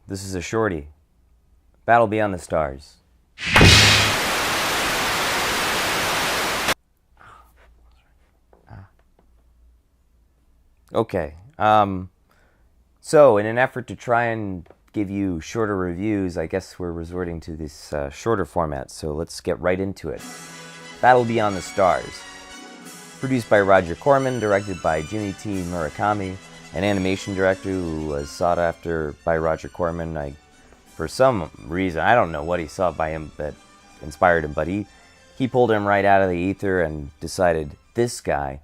This is a shorty. Battle Beyond the Stars. Okay. So in an effort to try and give you shorter reviews, I guess we're resorting to this shorter format. So let's get right into it. Battle Beyond the Stars. Produced by Roger Corman, directed by Jimmy T. Murakami, an animation director who was sought after by Roger Corman. For some reason, I don't know what he saw by him that inspired him, but he pulled him right out of the ether and decided, this guy's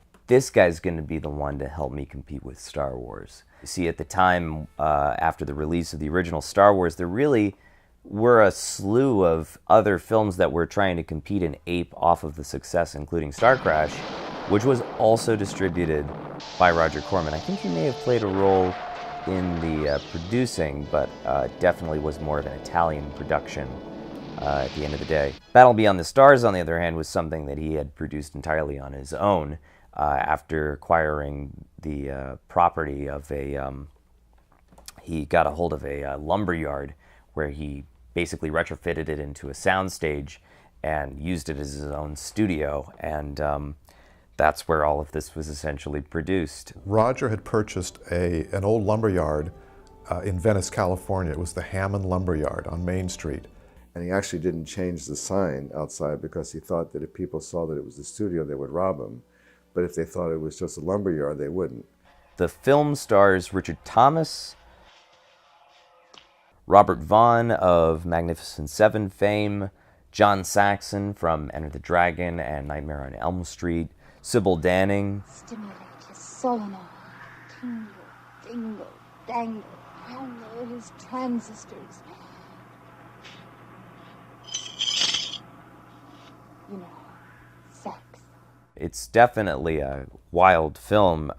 going to be the one to help me compete with Star Wars. You see, at the time, after the release of the original Star Wars, there really were a slew of other films that were trying to compete and ape off of the success, including Star Crash, which was also distributed by Roger Corman. I think he may have played a role in the producing, but definitely was more of an Italian production at the end of the day. Battle Beyond the Stars, on the other hand, was something that he had produced entirely on his own after acquiring the property of he got a hold of a lumber yard where he basically retrofitted it into a soundstage and used it as his own studio, and that's where all of this was essentially produced. Roger had purchased an old lumber yard in Venice, California. It was the Hammond Lumber Yard on Main Street. And he actually didn't change the sign outside because he thought that if people saw that it was the studio, they would rob him. But if they thought it was just a lumber yard, they wouldn't. The film stars Richard Thomas, Robert Vaughn of Magnificent Seven fame, John Saxon from Enter the Dragon and Nightmare on Elm Street, Sybil Danning. Stimulate his solenoid, tingle, dingle, dangle, hammer his transistors. You know, sex. It's definitely a wild film,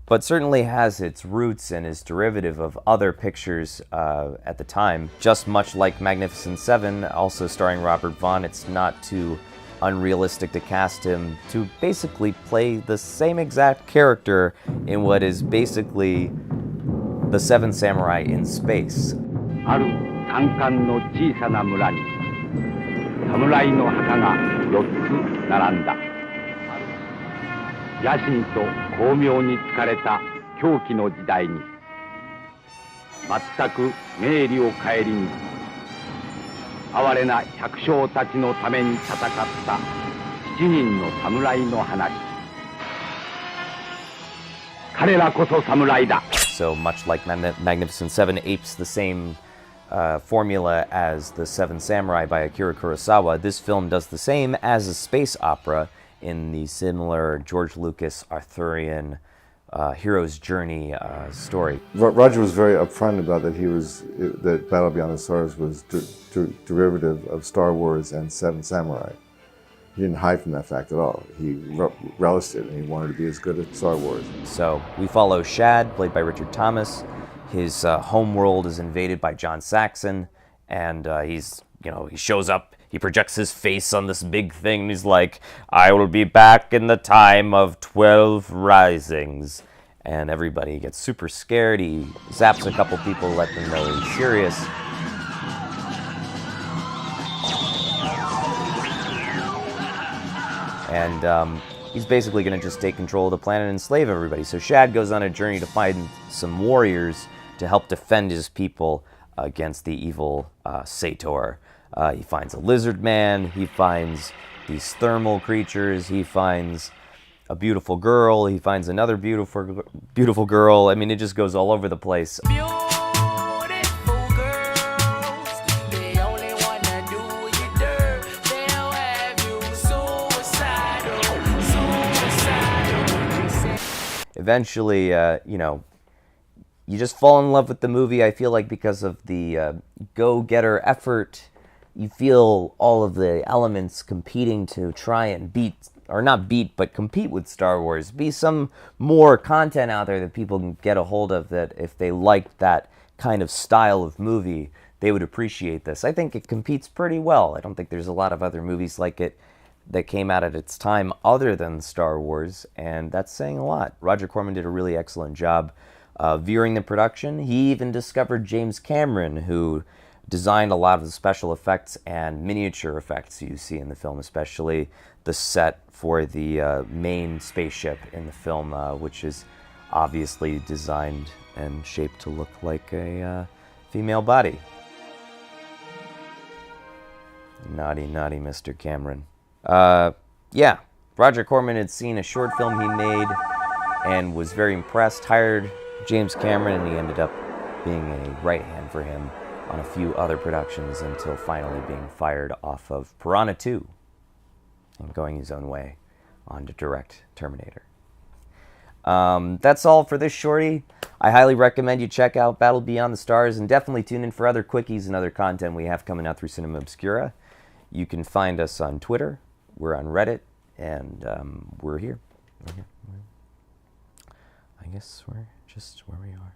but certainly has its roots and is derivative of other pictures at the time. Just much like Magnificent Seven, also starring Robert Vaughn, it's not too unrealistic to cast him to basically play the same exact character in what is basically the Seven Samurai in space. ある単管の小さな村に侍の墓が4つ並んだ。野心と巧妙に疲れた狂気の時代に全く明理を顧みず哀れな百姓たちのために戦った7人の侍の話。彼らこそ侍だ。So much like Magnificent Seven apes the same formula as The Seven Samurai by Akira Kurosawa, this film does the same as a space opera in the similar George Lucas Arthurian hero's journey story. Roger was very upfront about that Battle Beyond the Stars was derivative of Star Wars and Seven Samurai. He didn't hide from that fact at all. He relished it, and he wanted to be as good at Star Wars. So we follow Shad, played by Richard Thomas. His home world is invaded by John Saxon, and he shows up. He projects his face on this big thing, and he's like, I will be back in the time of 12 risings. And everybody gets super scared. He zaps a couple people, let them know he's serious. And he's basically going to just take control of the planet and enslave everybody. So Shad goes on a journey to find some warriors to help defend his people against the evil Sator. He finds a lizard man, he finds these thermal creatures, he finds a beautiful girl, he finds another beautiful girl. I mean, it just goes all over the place. Eventually, you just fall in love with the movie. I feel like because of the go-getter effort, you feel all of the elements competing to try and compete with Star Wars. Be some more content out there that people can get a hold of, that if they liked that kind of style of movie, they would appreciate this. I think it competes pretty well. I don't think there's a lot of other movies like it that came out at its time other than Star Wars, and that's saying a lot. Roger Corman did a really excellent job viewing the production. He even discovered James Cameron, who designed a lot of the special effects and miniature effects you see in the film, especially the set for the main spaceship in the film, which is obviously designed and shaped to look like a female body. Naughty, naughty Mr. Cameron. Yeah, Roger Corman had seen a short film he made and was very impressed, hired James Cameron, and he ended up being a right hand for him on a few other productions until finally being fired off of Piranha 2 and going his own way on to direct Terminator. That's all for this shorty. I highly recommend you check out Battle Beyond the Stars, and definitely tune in for other quickies and other content we have coming out through Cinema Obscura. You can find us on Twitter, we're on Reddit, and we're here. I guess we're just where we are.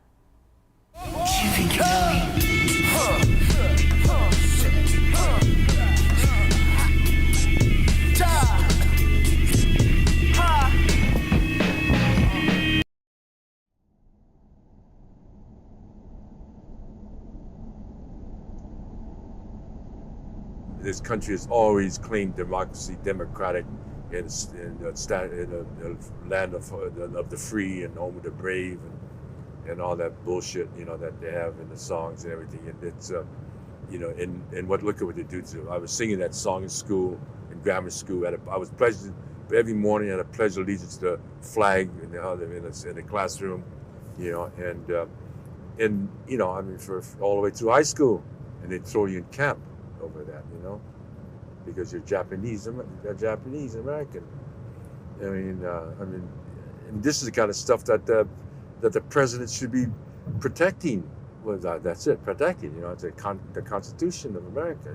This country has always claimed democracy, democratic, in a land of the free and home of the brave, and all that bullshit, that they have in the songs and everything. And it's, look at what they do to. I was singing that song in school, in grammar school. I was pledged every morning. I had a pledge of allegiance to the flag in the classroom, for all the way through high school, and they'd throw you in camp over that, because you're Japanese American. And this is the kind of stuff that the president should be protecting. Well, that's it, protecting. It's the Constitution of America.